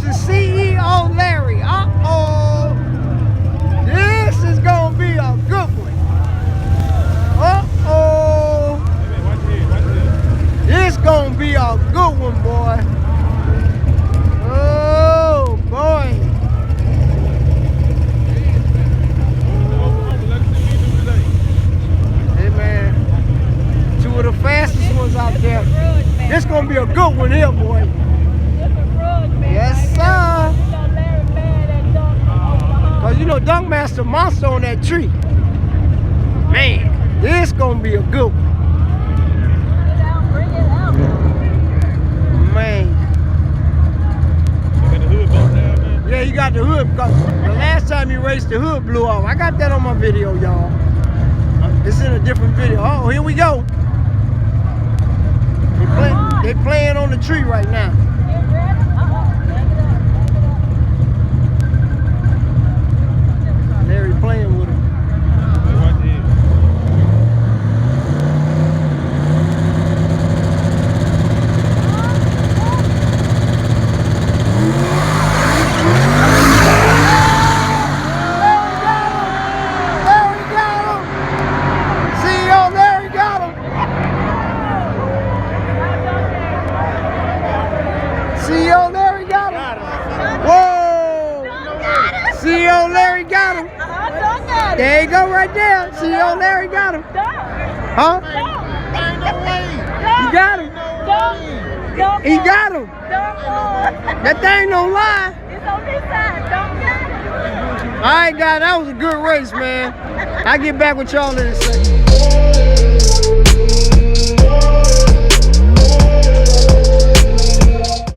Racing CEO Larry. Uh-oh. This is going to be a good one. Uh-oh. This going to be a good one, boy. Oh, boy. Hey, man. Two of the fastest ones out there. This going to be a good one here, boy. Yes, sir. Cause you know Donkmaster monster on that tree. Man, this gonna be a good one. Man. You got the hood bumped down, man? Yeah, you got the hood because the last time you raced the hood blew off. I got that on my video, y'all. It's in a different video. Oh, here we go. They playing on the tree right now. Larry playing with him. Larry got him. CEO Larry got him. CEO Larry got him. Whoa. CEO Larry got him. There you go right there. CEO Larry got him. Huh? Ain't no way. You got him. He got him. That thing don't lie. It's on this side. Don't get it. All right, guys. That was a good race, man. I'll get back with y'all in a second.